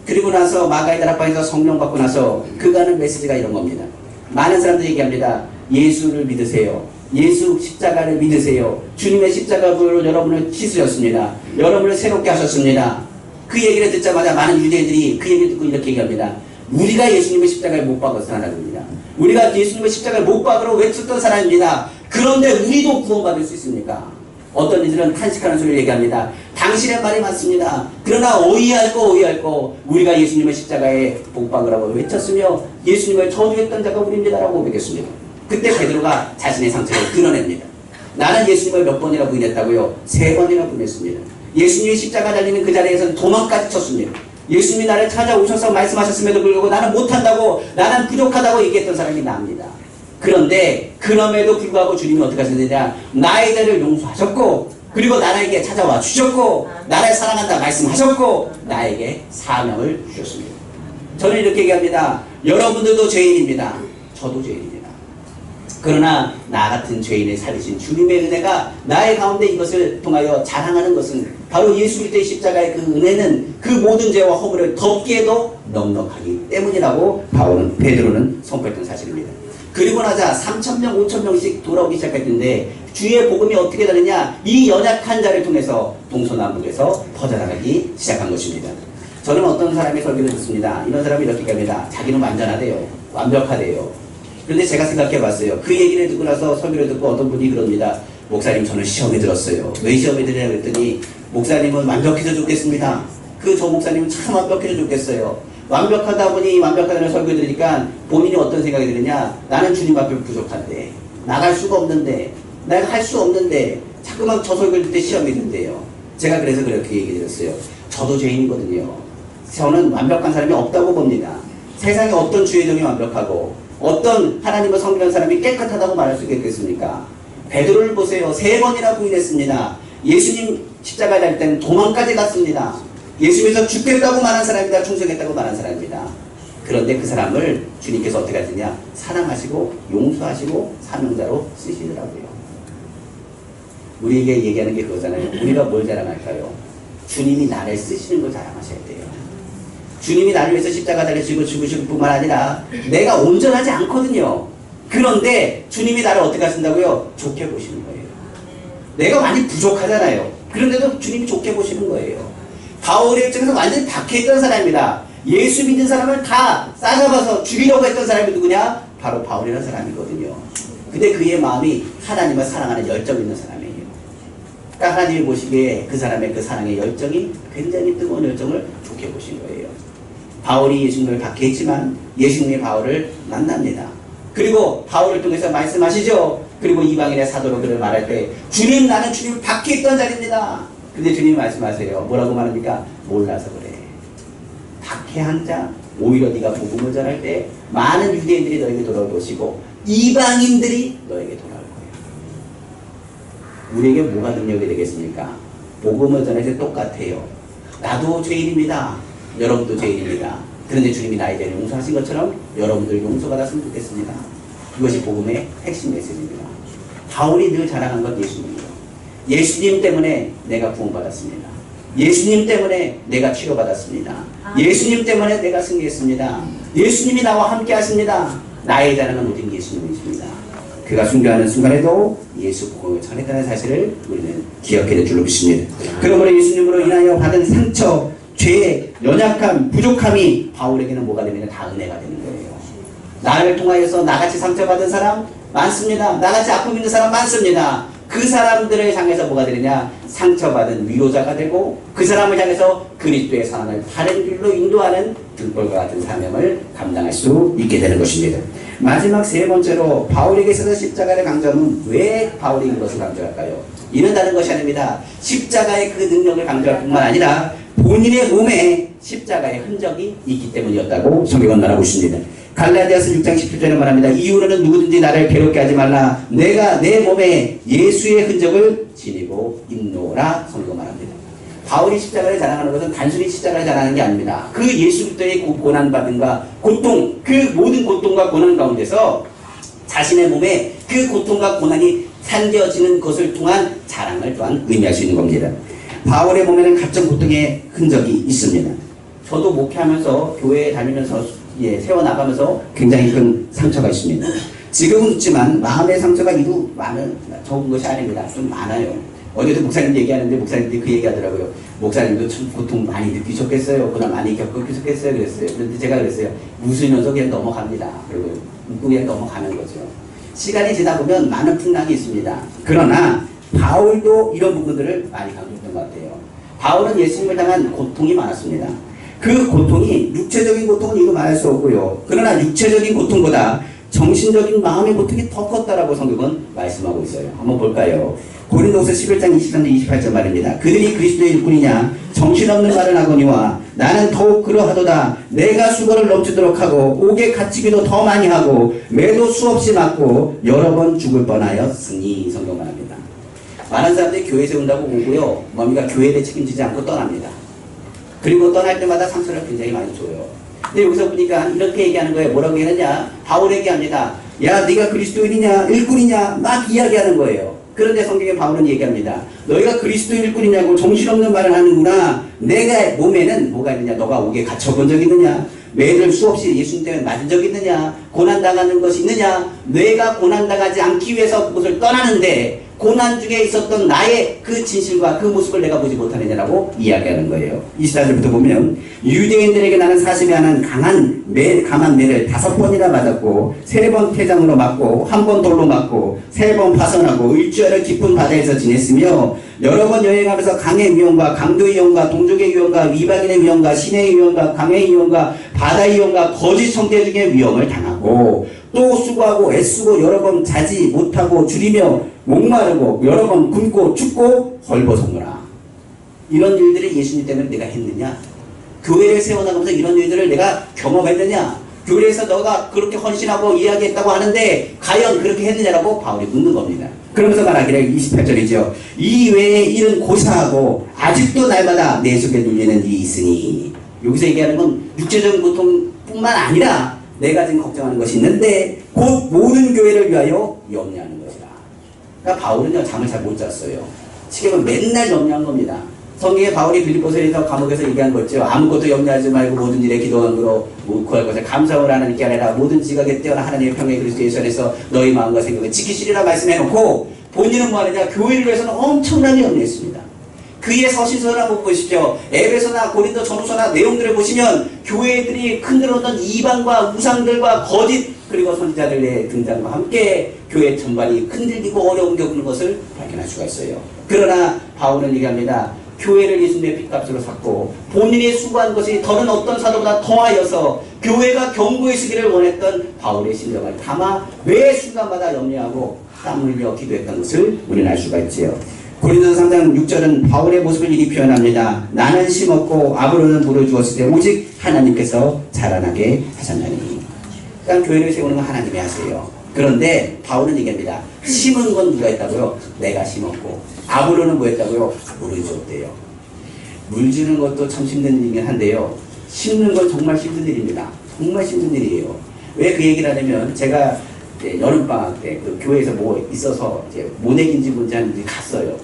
Speaker 1: 그리고 나서 마가의 다락방에서 성령 받고 나서 그가 하는 메시지가 이런 겁니다. 많은 사람들이 얘기합니다. 예수를 믿으세요. 예수 십자가를 믿으세요. 주님의 십자가로 여러분을 씻으셨습니다. 여러분을 새롭게 하셨습니다. 그 얘기를 듣자마자 많은 유대인들이 그 얘기를 듣고 이렇게 얘기합니다. 우리가 예수님의 십자가를 못 박아서 사람입니다. 우리가 예수님의 십자가를 못 박으러 외쳤던 사람입니다. 그런데 우리도 구원받을 수 있습니까? 어떤 이들은 탄식하는 소리를 얘기합니다. 당신의 말이 맞습니다. 그러나 어이할 거 우리가 예수님의 십자가에 못 박으라고 외쳤으며 예수님을 저주했던 자가 우리입니다라고 고백했습니다. 그때 베드로가 자신의 상처를 드러냅니다. 나는 예수님을 몇 번이나 부인했다고요? 3번이나 부인했습니다. 예수님이 십자가 달리는 그 자리에서는 도망까지 쳤습니다. 예수님이 나를 찾아오셔서 말씀하셨음에도 불구하고 나는 못한다고, 나는 부족하다고 얘기했던 사람이 나입니다. 그런데 그럼에도 불구하고 주님이 어떻게 하셨느냐? 나의 죄를 용서하셨고 그리고 나에게 찾아와 주셨고 나를 사랑한다 말씀하셨고 나에게 사명을 주셨습니다. 저는 이렇게 얘기합니다. 여러분들도 죄인입니다. 저도 죄인입니다. 그러나 나 같은 죄인을 살리신 주님의 은혜가 나의 가운데 이것을 통하여 자랑하는 것은 바로 예수 그리스도의 십자가의 그 은혜는 그 모든 죄와 허물을 덮기에도 넉넉하기 때문이라고 베드로는 선포했던 사실입니다. 그리고 나자 3,000명, 5,000명씩 돌아오기 시작했는데 주의 복음이 어떻게 되느냐? 이 연약한 자를 통해서 동서남북에서 퍼져나가기 시작한 것입니다. 저는 어떤 사람의 설교를 듣습니다. 이런 사람이 이렇게 얘기합니다. 자기는 완전하대요. 완벽하대요. 그런데 제가 생각해 봤어요. 그 얘기를 듣고 나서 설교를 듣고 어떤 분이 그럽니다. 목사님, 저는 시험에 들었어요. 왜 시험에 들으냐고 했더니 목사님은 완벽해서 좋겠습니다. 저 목사님은 참 완벽해서 좋겠어요. 완벽하다 보니 완벽하다는 설교 들으니까 본인이 어떤 생각이 드느냐? 나는 주님 앞에 부족한데, 나갈 수가 없는데, 내가 할 수 없는데, 자꾸만 저 설교 들을 때 시험이 든대요. 제가 그래서 그렇게 얘기 드렸어요. 저도 죄인이거든요. 저는 완벽한 사람이 없다고 봅니다. 세상에 어떤 주의정이 완벽하고 어떤 하나님을 섬기는 사람이 깨끗하다고 말할 수 있겠습니까? 베드로를 보세요. 3번이나 부인했습니다. 예수님 십자가에 달릴 때는 도망까지 갔습니다. 예수님께서 죽겠다고 말한 사람이다. 충성했다고 말한 사람입니다. 그런데 그 사람을 주님께서 어떻게 하시냐? 사랑하시고 용서하시고 사명자로 쓰시더라고요. 우리에게 얘기하는 게 그거잖아요. 우리가 뭘 자랑할까요? 주님이 나를 쓰시는 걸 자랑하셔야 돼요. 주님이 나를 위해서 십자가 달리시고 죽으실 뿐만 아니라 내가 온전하지 않거든요. 그런데 주님이 나를 어떻게 하신다고요? 좋게 보시는 거예요. 내가 많이 부족하잖아요. 그런데도 주님이 좋게 보시는 거예요. 바울의 입장에서 완전히 박해있던 사람입니다. 예수 믿는 사람을 다 싸잡아서 죽이려고 했던 사람이 누구냐? 바로 바울이라는 사람이거든요. 근데 그의 마음이 하나님을 사랑하는 열정 있는 사람이에요. 그러니까 하나님이 보시기에 그 사람의 그 사랑의 열정이 굉장히 뜨거운 열정을 좋게 보신 거예요. 바울이 예수님을 박해했지만 예수님이 바울을 만납니다. 그리고 바울을 통해서 말씀하시죠. 그리고 이방인의 사도로 그를 말할 때 주님, 나는 주님을 박해했던 자입니다. 근데 주님이 말씀하세요. 뭐라고 말합니까? 몰라서 그래. 박해한 자, 오히려 네가 복음을 전할 때 많은 유대인들이 너에게 돌아올 것이고 이방인들이 너에게 돌아올 거예요. 우리에게 뭐가 능력이 되겠습니까? 복음을 전할 때 똑같아요. 나도 죄인입니다. 여러분도 죄인입니다. 그런데 주님이 나에 대해 용서하신 것처럼 여러분들 용서받았으면 좋겠습니다. 이것이 복음의 핵심 메시지입니다. 바울이 늘 자랑한 건 예수님이에요. 예수님 때문에 내가 구원받았습니다. 예수님 때문에 내가 치료받았습니다. 예수님 때문에 내가 승리했습니다. 예수님이 나와 함께 하십니다. 나의 자랑은 오직 예수님이십니다. 그가 순교하는 순간에도 예수 복음을 전했다는 사실을 우리는 기억해야 될 줄로 믿습니다. 그러므로 예수님으로 인하여 받은 상처, 죄, 연약함, 부족함이 바울에게는 뭐가 되면 다 은혜가 되는 거예요. 나를 통하여서 나같이 상처받은 사람 많습니다. 나같이 아픔 있는 사람 많습니다. 그 사람들을 향해서 뭐가 되느냐? 상처받은 위로자가 되고 그 사람을 향해서 그리스도의 선언을 바른 길로 인도하는 등불과 같은 사명을 감당할 수 있게 되는 것입니다. 마지막 세 번째로 바울에게 있어서 십자가를 강조하면 왜 바울이 이것을 강조할까요? 이는 다른 것이 아닙니다. 십자가의 그 능력을 강조할 뿐만 아니라 본인의 몸에 십자가의 흔적이 있기 때문이었다고 성경은 말하고 있습니다. 갈라디아서 6장 17절에 말합니다. 이후로는 누구든지 나를 괴롭게 하지 말라. 내가 내 몸에 예수의 흔적을 지니고 있노라. 성경 말합니다. 바울이 십자가를 자랑하는 것은 단순히 십자가를 자랑하는 게 아닙니다. 그 예수 그리스도의 고난받음과 고통, 그 모든 고통과 고난 가운데서 자신의 몸에 그 고통과 고난이 산겨지는 것을 통한 자랑을 또한 의미할 수 있는 겁니다. 바울의 몸에는 각종 고통의 흔적이 있습니다. 저도 목회하면서 교회에 다니면서 세워나가면서 굉장히 큰 상처가 있습니다. 지금은 있지만 마음의 상처가 이루 많은 적은 것이 아닙니다. 좀 많아요. 어제도 목사님 얘기하는데 목사님들이 그 얘기하더라고요. 목사님도 참 고통 많이 느끼셨겠어요. 고난 많이 겪으셨겠어요. 그랬어요. 그런데 제가 그랬어요. 웃으면서 그냥 넘어갑니다. 그리고 웃고 그냥 넘어가는 거죠. 시간이 지나 보면 많은 풍랑이 있습니다. 그러나 바울도 이런 부분들을 많이 강조했던 것 같아요. 바울은 예수님을 당한 고통이 많았습니다. 그 고통이 육체적인 고통은 이루 말할 수 없고요. 그러나 육체적인 고통보다 정신적인 마음의 고통이 더 컸다라고 성경은 말씀하고 있어요. 한번 볼까요? 고린도후서 11장 23절 28절 말입니다. 그들이 그리스도의 일꾼이냐 정신없는 말을 하거니와 나는 더욱 그러하도다. 내가 수고를 넘치도록 하고 옥에 갇히기도 더 많이 하고 매도 수없이 맞고 여러 번 죽을 뻔하였으니. 성경 말합니다. 많은 사람들이 교회 세운다고 오고요. 뭡니까? 교회를 책임지지 않고 떠납니다. 그리고 떠날 때마다 상처를 굉장히 많이 줘요. 근데 여기서 보니까 이렇게 얘기하는 거예요. 뭐라고 얘기하느냐? 바울에게 합니다. 야, 네가 그리스도인이냐 일꾼이냐 막 이야기하는 거예요. 그런데 성경에 바울은 얘기합니다. 너희가 그리스도인 일꾼이냐고 정신없는 말을 하는구나. 내가 몸에는 뭐가 있느냐? 너가 옥에 갇혀본 적 있느냐? 매를 수없이 예수님 때문에 맞은 적 있느냐? 고난당하는 것이 있느냐? 내가 고난당하지 않기 위해서 그것을 떠나는데 고난 중에 있었던 나의 그 진실과 그 모습을 내가 보지 못하느냐라고 이야기하는 거예요. 24절부터 보면 유대인들에게 나는 사심이 하는 강한 매를 5번이나 맞았고 3번 태장으로 맞고 1번 돌로 맞고 3번 파선하고 일주일을 깊은 바다에서 지냈으며 여러 번 여행하면서 강의 위험과 강도의 위험과 동족의 위험과 위방인의 위험과 신의 위험과 강의 위험과 바다의 위험과 거짓 성대 중의 위험을 당하고 또 수고하고 애쓰고 여러 번 자지 못하고 줄이며 목마르고 여러 번 굶고 춥고 헐벗었노라. 이런 일들을 예수님 때문에 내가 했느냐? 교회를 세워나가면서 이런 일들을 내가 경험했느냐? 교회에서 너가 그렇게 헌신하고 이야기했다고 하는데 과연 그렇게 했느냐라고 바울이 묻는 겁니다. 그러면서 말하기를 28절이죠. 이 외의 일은 고사하고 아직도 날마다 내 속에 눌리는 일이 있으니. 여기서 얘기하는 건 육체적인 고통뿐만 아니라 내가 지금 걱정하는 것이 있는데 곧 모든 교회를 위하여 염려하는 것이다. 그러니까 바울은요 잠을 잘 못 잤어요. 지금은 맨날 염려한 겁니다. 성경에 바울이 빌립보서에서 감옥에서 얘기한 거 있죠. 아무것도 염려하지 말고 모든 일에 기도함으로 구할 것을 감사를 하나님께 하느라 모든 지각에 뛰어난 하나님의 평에 그리스도 예수 안에서 너희 마음과 생각을 지키시리라 말씀해놓고 본인은 뭐 하느냐? 교회를 위해서는 엄청나게 염려했습니다. 그의 서신서를 한번 보십시오. 에베소나 고린도 전후서나 내용들을 보시면 교회들이 흔들었던 이방과 우상들과 거짓 그리고 선지자들의 등장과 함께 교회 전반이 흔들리고 어려움 겪는 것을 발견할 수가 있어요. 그러나 바울은 얘기합니다. 교회를 예수님의 핏값으로 샀고 본인이 수고한 것이 다른 어떤 사도보다 더하여서 교회가 견고히 서기를 원했던 바울의 심정을 담아 매 순간마다 염려하고 땀 흘려 기도했던 것을 우리는 알 수가 있지요. 고린도서 3장 6절은 바울의 모습을 이리 표현합니다. 나는 심었고 아브로는 물을 주었을 때 오직 하나님께서 자라나게 하셨나니. 그러니까 교회를 세우는 건 하나님이 하세요. 그런데 바울은 얘기합니다. 심은 건 누가 했다고요? 내가 심었고 아브로는 뭐 했다고요? 물을 주었대요. 물 주는 것도 참 힘든 일이긴 한데요. 심는 건 정말 힘든 일입니다. 정말 힘든 일이에요. 왜 그 얘기를 하냐면 제가 여름방학 때 그 교회에서 뭐 있어서 이제 모내기인지 뭔지 하는지 갔어요.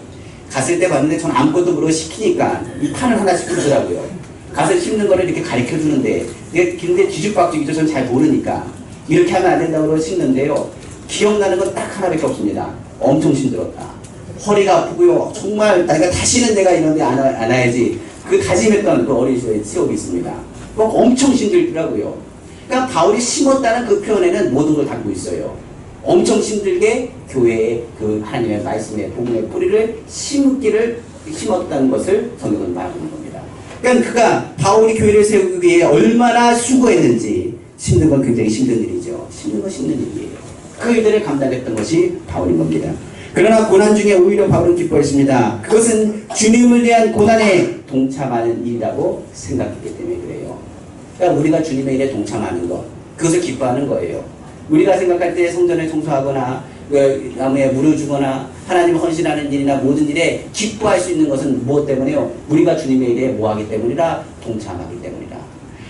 Speaker 1: 갔을 때 봤는데 전 아무것도 모르고 시키니까 이 판을 하나씩 주더라고요. 가서 심는 거를 이렇게 가르쳐 주는데 근데 뒤죽박죽이죠. 전 잘 모르니까 이렇게 하면 안 된다고 심는데요. 기억나는 건 딱 하나밖에 없습니다. 엄청 힘들었다. 허리가 아프고요. 정말 내가 다시는 내가 이런 데 안 와야지. 그 다짐했던 그 어린 시절의 치욕이 있습니다. 엄청 힘들더라고요. 그러니까 바울이 심었다는 그 표현에는 모든 걸 담고 있어요. 엄청 힘들게 교회에 그 하나님의 말씀의 복음의 뿌리를 심었다는 것을 성경은 말하는 겁니다. 그러니까 그가 바울이 교회를 세우기 위해 얼마나 수고했는지 심는 건 굉장히 힘든 일이죠. 심는 건 힘든 일이에요. 그 일들을 감당했던 것이 바울인 겁니다. 그러나 고난 중에 오히려 바울은 기뻐했습니다. 그것은 주님을 위한 고난에 동참하는 일이라고 생각했기 때문에 그래요. 그러니까 우리가 주님의 일에 동참하는 것, 그것을 기뻐하는 거예요. 우리가 생각할 때 성전을 청소하거나 나무에 물을 주거나 하나님 헌신하는 일이나 모든 일에 기뻐할 수 있는 것은 무엇 때문에요? 우리가 주님의 일에 뭐하기 때문이라? 동참하기 때문이라.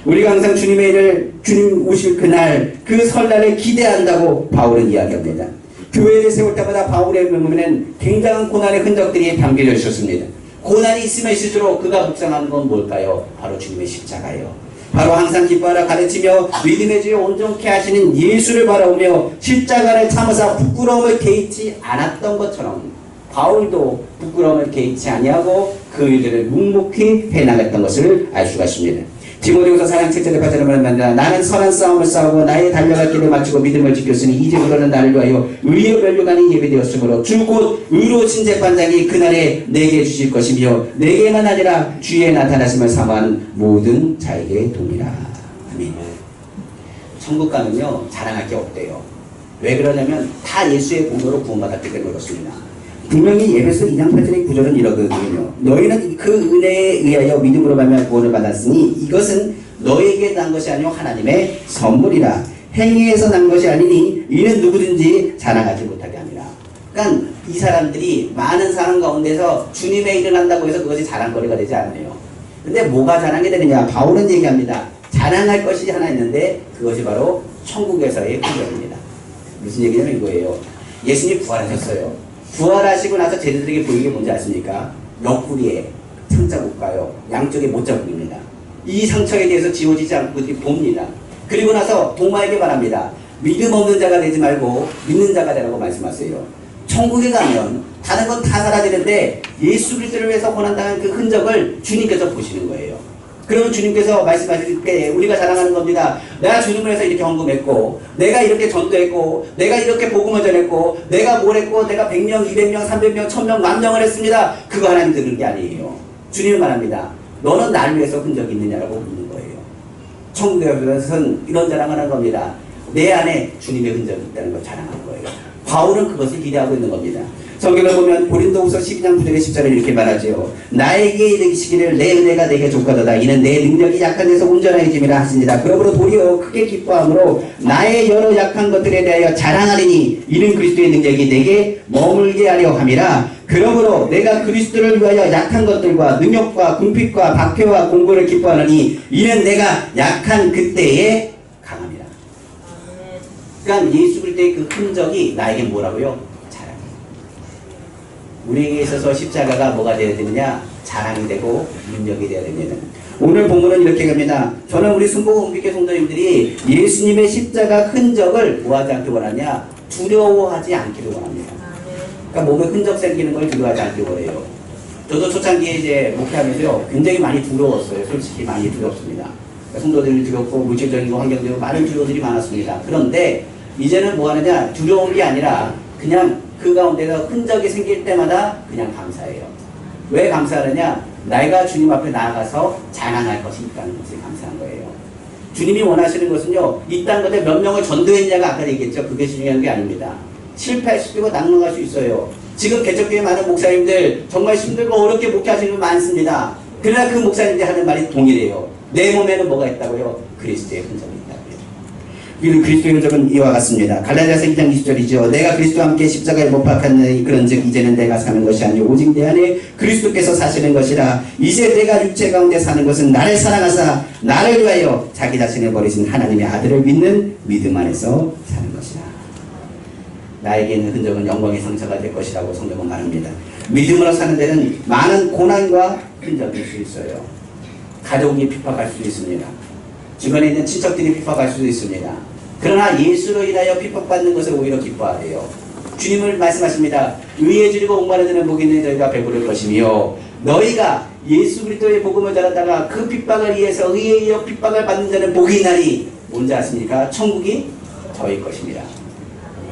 Speaker 1: 우리가 항상 주님의 일을 주님 오실 그날 그 설날을 기대한다고 바울은 이야기합니다. 교회를 세울 때마다 바울의 몸에는 굉장한 고난의 흔적들이 담겨져 있었습니다. 고난이 있으면 있을수록 그가 묵상하는 건 뭘까요? 바로 주님의 십자가예요. 바로 항상 기뻐하라 가르치며 믿음의 주에 온전케 하시는 예수를 바라보며 십자가를 참으사 부끄러움을 개의치 않았던 것처럼 바울도 부끄러움을 개의치 아니하고 그 일들을 묵묵히 해나갔던 것을 알 수가 있습니다. 디모데후서 4장 7절에 8절에 말합니다. 나는 선한 싸움을 싸우고 나의 달려갈 길을 마치고 믿음을 지켰으니 이제부터는 나를 위하여 의의 면류관이 예비되었으므로 주 곧 의로우신 재판장이 그날에 내게 주실 것이며 내게만 아니라 주의 나타나심을 사모하는 모든 자에게 동이라. 아멘. 천국 가면요 자랑할 게 없대요. 왜 그러냐면 다 예수의 공로로 구원받았기 때문에 그렇습니다. 분명히 에베소 2장 8절의 구절은 이러거든요. 너희는 그 은혜에 의하여 믿음으로 말미암아 구원을 받았으니 이것은 너에게 난 것이 아니요 하나님의 선물이라. 행위에서 난 것이 아니니 이는 누구든지 자랑하지 못하게 함이라. 그러니까 이 사람들이 많은 사람 가운데서 주님의 일을 한다고 해서 그것이 자랑거리가 되지 않아요. 근데 뭐가 자랑이 되느냐? 바울은 얘기합니다. 자랑할 것이 하나 있는데 그것이 바로 천국에서의 긍정입니다. 무슨 얘기냐면 이거예요. 예수님이 부활하셨어요. 부활하시고 나서 제자들에게 보이게 뭔지 아십니까? 옆구리에 상자국가요. 양쪽에 못자국입니다. 이 상처에 대해서 지워지지 않고 그들이 봅니다. 그리고 나서 동마에게 말합니다. 믿음 없는 자가 되지 말고 믿는 자가 되라고 말씀하세요. 천국에 가면 다른 건 다 사라지는데 예수 그리스도를 위해서 고난당한 그 흔적을 주님께서 보시는 거예요. 그러면 주님께서 말씀하실 때 우리가 자랑하는 겁니다. 내가 주님을 위해서 이렇게 헌금했고 내가 이렇게 전도했고 내가 이렇게 복음을 전했고 내가 뭘 했고 내가 100명, 200명, 300명, 1000명, 만명을 했습니다. 그거 하나님 들은 게 아니에요. 주님은 말합니다. 너는 나를 위해서 흔적이 있느냐라고 묻는 거예요. 천국에 가서는 이런 자랑을 하는 겁니다. 내 안에 주님의 흔적이 있다는 걸 자랑하는 거예요. 바울은 그것을 기대하고 있는 겁니다. 성경을 보면 고린도후서 12장 9절에 10절에 이렇게 말하지요. 나에게 이르시기를 내 은혜가 내게 족하도다. 이는 내 능력이 약한 데서 온전하여짐이라 하십니다. 그러므로 도리어 크게 기뻐함으로 나의 여러 약한 것들에 대하여 자랑하리니 이는 그리스도의 능력이 내게 머물게 하려 함이라. 그러므로 내가 그리스도를 위하여 약한 것들과 능력과 궁핍과 박해와 공고를 기뻐하느니 이는 내가 약한 그때에 강함이라. 그러니까 예수 그리스도의 그 흔적이 나에게 뭐라고요? 우리에게 있어서 십자가가 뭐가 되어야 되느냐? 자랑이 되고 능력이 되어야 됩니다. 오늘 본문은 이렇게 갑니다. 저는 우리 순복음교회 성도님들이 예수님의 십자가 흔적을 뭐하지 않기 원하냐? 두려워하지 않기를 원합니다. 그러니까 몸에 흔적 생기는 걸 두려워하지 않기 원해요. 저도 초창기에 이제 목회하면서요, 굉장히 많이 두려웠어요. 솔직히 많이 두렵습니다. 그러니까 성도들이 두렵고, 물질적인 환경적으로 많은 두려움들이 많았습니다. 그런데 이제는 뭐 하느냐? 두려운 게 아니라 그냥 그 가운데서 흔적이 생길 때마다 그냥 감사해요. 왜 감사하느냐? 내가 주님 앞에 나아가서 자랑할 것이 있다는 것에 감사한 거예요. 주님이 원하시는 것은요, 이 땅 것에 몇 명을 전도했냐가 아까 얘기했죠. 그게 중요한 게 아닙니다. 실패할 수 있고 낙망할 수 있어요. 지금 개척교회 많은 목사님들 정말 힘들고 어렵게 목회하시는 분 많습니다. 그러나 그 목사님들이 하는 말이 동일해요. 내 몸에는 뭐가 있다고요? 그리스도의 흔적이 있다고요. 그리스도의 흔적은 이와 같습니다. 갈라디아서 2장 20절이죠. 내가 그리스도와 함께 십자가에 못 박혔느니 그런즉 이제는 내가 사는 것이 아니요 오직 내 안에 그리스도께서 사시는 것이라. 이제 내가 육체 가운데 사는 것은 나를 사랑하사 나를 위하여 자기 자신을 버리신 하나님의 아들을 믿는 믿음 안에서 사는 것이라. 나에게 있는 흔적은 영광의 상처가 될 것이라고 성경은 말합니다. 믿음으로 사는 데는 많은 고난과 흔적일 수 있어요. 가족이 핍박할 수도 있습니다. 주변에 있는 친척들이 핍박할 수도 있습니다. 그러나 예수로 인하여 핍박받는 것을 오히려 기뻐하래요. 주님을 말씀하십니다. 의에 줄이고 옥마를 드는 복이 있는 너희가 배부를 것이며, 너희가 예수 그리스도의 복음을 전하다가 그 핍박을 위해서 의에 이어 핍박을 받는 자는 복이 있나니 뭔지 아십니까? 천국이 저희 것입니다.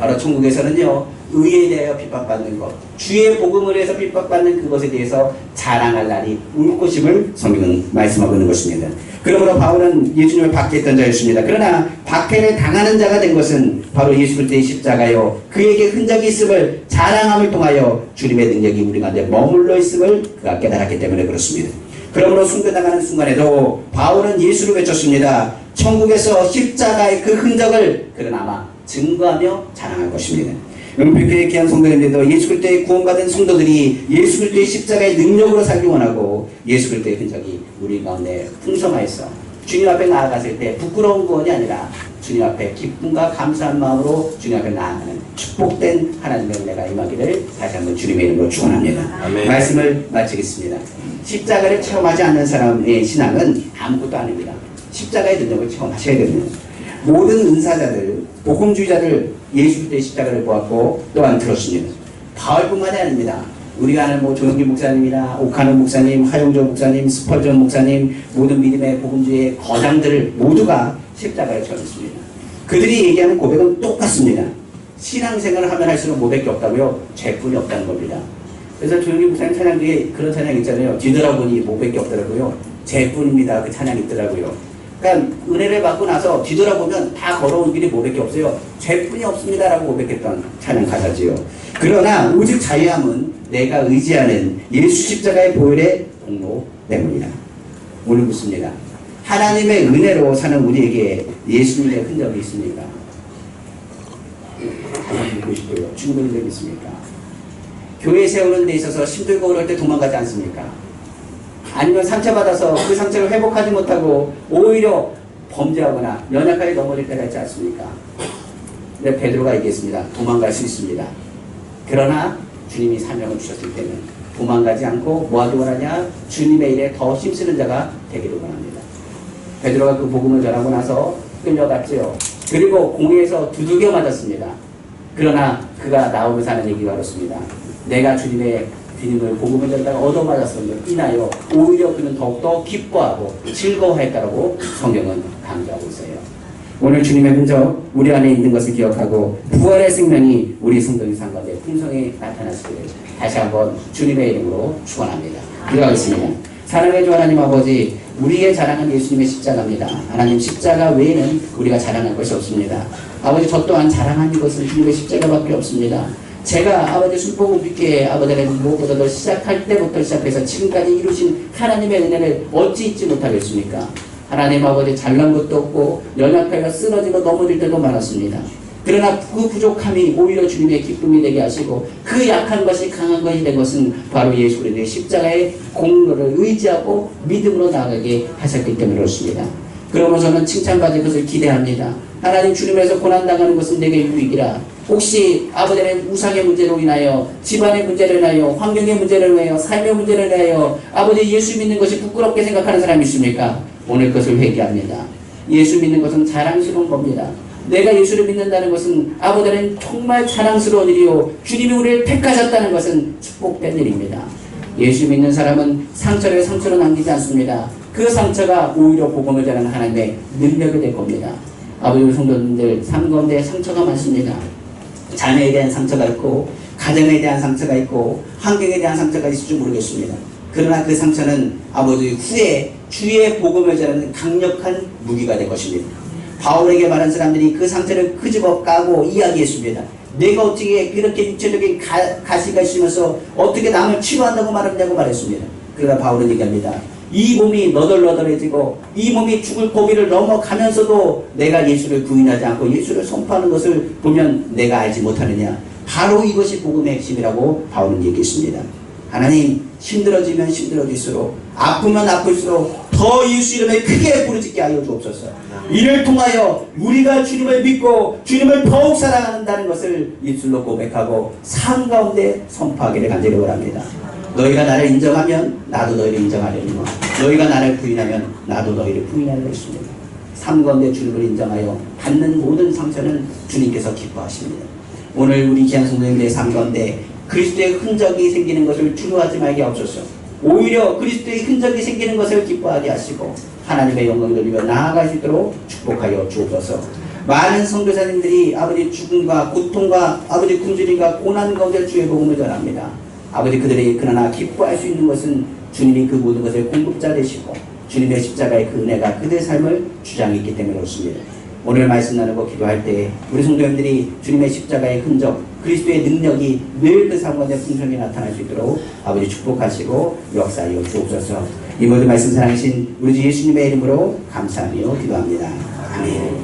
Speaker 1: 바로 천국에서는요, 의에 대하여 핍박받는 것, 주의 복음을 해서 핍박받는 그것에 대해서 자랑할 날이 올 것임을 성경은 말씀하고 있는 것입니다. 그러므로 바울은 예수님을 박해했던 자였습니다. 그러나 박해를 당하는 자가 된 것은 바로 예수 그리스도의 십자가요, 그에게 흔적이 있음을 자랑함을 통하여 주님의 능력이 우리 가운데 머물러 있음을 그가 깨달았기 때문에 그렇습니다. 그러므로 순교당하는 순간에도 바울은 예수를 외쳤습니다. 천국에서 십자가의 그 흔적을 그는 아마 증거하며 자랑할 것입니다. 은빛교회 귀한 성도님들도 예수 그리스도의 구원받은 성도들이 예수 그리스도의 십자가의 능력으로 살기 원하고, 예수 그리스도의 흔적이 우리 가운데 풍성하여서 주님 앞에 나아갔을 때 부끄러운 구원이 아니라 주님 앞에 기쁨과 감사한 마음으로 주님 앞에 나아가는 축복된 하나님의 은혜가 임하기를 다시 한번 주님의 이름으로 축원합니다. 아멘. 말씀을 마치겠습니다. 십자가를 체험하지 않는 사람의 신앙은 아무것도 아닙니다. 십자가의 능력을 체험하셔야 됩니다. 모든 은사자들, 복음주의자들 예수 그리스도의 십자가를 보았고 또한 들었습니다. 바울뿐만이 아닙니다. 우리가 아는 조영기 목사님이나 오카노 목사님, 하용조 목사님, 스펄전 목사님, 모든 믿음의 복음주의의 거장들 모두가 십자가를 체험했습니다. 그들이 얘기하는 고백은 똑같습니다. 신앙생활을 하면 할수록 뭐밖에 없다고요? 죄뿐이 없다는 겁니다. 그래서 조영기 목사님 찬양 중에 그런 찬양 있잖아요. 뒤돌아보니 뭐밖에 없더라고요. 죄뿐입니다. 그 찬양이 있더라고요. 그러니까 은혜를 받고 나서 뒤돌아보면 다 걸어온 길이 뭐밖에 없어요. 죄뿐이 없습니다라고 고백했던 찬양 가사지요. 그러나 오직 자유함은 내가 의지하는 예수 십자가의 보혈의 공로 때문이다. 오늘 묻습니다. 하나님의 은혜로 사는 우리에게 예수님의 흔적이 있습니까? 한번 묻고 싶고요. 충분히 되 있습니까? 교회 세우는 데 있어서 힘들고 어려울 때 도망가지 않습니까? 아니면 상처받아서 그 상처를 회복하지 못하고 오히려 범죄하거나 연약하게 넘어질 때가 있지 않습니까? 근데 베드로가 얘기했습니다. 도망갈 수 있습니다. 그러나 주님이 사명을 주셨을 때는 도망가지 않고 뭐하기 원하냐? 주님의 일에 더 힘쓰는 자가 되기를 원합니다. 베드로가 그 복음을 전하고 나서 끌려갔지요. 그리고 공회에서 두들겨 맞았습니다. 그러나 그가 나오면서 하는 얘기가 그렇습니다. 내가 주님의 복음을 전하다가 얻어맞았음을 인하여 오히려 그는 더욱더 기뻐하고 즐거워했다라고 성경은 강조하고 있어요. 오늘 주님의 흔적 우리 안에 있는 것을 기억하고 부활의 생명이 우리 성도의 삶 가운데 풍성히 나타나시기를 다시 한번 주님의 이름으로 축원합니다. 기도하겠습니다. 사랑의 주 하나님 아버지, 우리의 자랑은 예수님의 십자가입니다. 하나님 십자가 외에는 우리가 자랑할 것이 없습니다. 아버지, 저 또한 자랑한 것은 주님의 십자가밖에 없습니다. 제가 아버지 순복음교회 아버지의 무엇보다도 시작할 때부터 시작해서 지금까지 이루신 하나님의 은혜를 어찌 잊지 못하겠습니까? 하나님 아버지, 잘난 것도 없고 연약하여 쓰러지고 넘어질 때도 많았습니다. 그러나 그 부족함이 오히려 주님의 기쁨이 되게 하시고 그 약한 것이 강한 것이 된 것은 바로 예수 그리스도의 십자가의 공로를 의지하고 믿음으로 나아가게 하셨기 때문에 그렇습니다. 그러면서 저는 칭찬받을 것을 기대합니다. 하나님, 주님에서 고난당하는 것은 내게 유익이라. 혹시 아버지는 우상의 문제로 인하여, 집안의 문제로 인하여, 환경의 문제로 인하여, 삶의 문제로 인하여 아버지 예수 믿는 것이 부끄럽게 생각하는 사람이 있습니까? 오늘 그것을 회개합니다. 예수 믿는 것은 자랑스러운 겁니다. 내가 예수를 믿는다는 것은 아버지는 정말 자랑스러운 일이요, 주님이 우리를 택하셨다는 것은 축복된 일입니다. 예수 믿는 사람은 상처를 상처로 남기지 않습니다. 그 상처가 오히려 복음을 전하는 하나님의 능력이 될 겁니다. 아버지, 우리 성도님들 삶 가운데 상처가 많습니다. 자녀에 대한 상처가 있고, 가정에 대한 상처가 있고, 환경에 대한 상처가 있을지 모르겠습니다. 그러나 그 상처는 아버지 후에 주의 복음을 전하는 강력한 무기가 될 것입니다. 바울에게 말한 사람들이 그 상처를 끄집어 까고 이야기했습니다. 내가 어떻게 그렇게 육체적인 가시가 있으면서 어떻게 남을 치료한다고 말하냐고 말했습니다. 그러나 바울은 얘기합니다. 이 몸이 너덜너덜해지고 이 몸이 죽을 고비를 넘어가면서도 내가 예수를 부인하지 않고 예수를 선포하는 것을 보면 내가 알지 못하느냐. 바로 이것이 복음의 핵심이라고 바울은 얘기했습니다. 하나님, 힘들어지면 힘들어질수록, 아프면 아플수록 더 예수 이름을 크게 부르짖게 하여 주옵소서. 이를 통하여 우리가 주님을 믿고 주님을 더욱 사랑한다는 것을 입술로 고백하고 삶 가운데 선포하기를 간절히 원합니다. 너희가 나를 인정하면 나도 너희를 인정하려니와 너희가 나를 부인하면 나도 너희를 부인하려 했습니다. 삶 가운데 주님을 인정하여 받는 모든 상처는 주님께서 기뻐하십니다. 오늘 우리 귀한 성도님들의 삶 가운데 그리스도의 흔적이 생기는 것을 두려워하지 말게 하옵소서. 오히려 그리스도의 흔적이 생기는 것을 기뻐하게 하시고 하나님의 영광을 돌리며 나아갈 수 있도록 축복하여 주옵소서. 많은 선교사님들이 아버지 죽음과 고통과 아버지 굶주림과 고난 가운데 주의 복음을 전합니다. 아버지, 그들이 그러나 기뻐할 수 있는 것은 주님이 그 모든 것을 공급자 되시고 주님의 십자가의 그 은혜가 그들의 삶을 주장했기 때문에 그렇습니다. 오늘 말씀 나누고 기도할 때 우리 성도님들이 주님의 십자가의 흔적, 그리스도의 능력이 늘 그 삶 가운데 풍성히 나타날 수 있도록 아버지 축복하시고 역사하여 주옵소서. 이 모든 말씀 사랑하신 우리 주 예수님의 이름으로 감사하며 기도합니다. 아멘.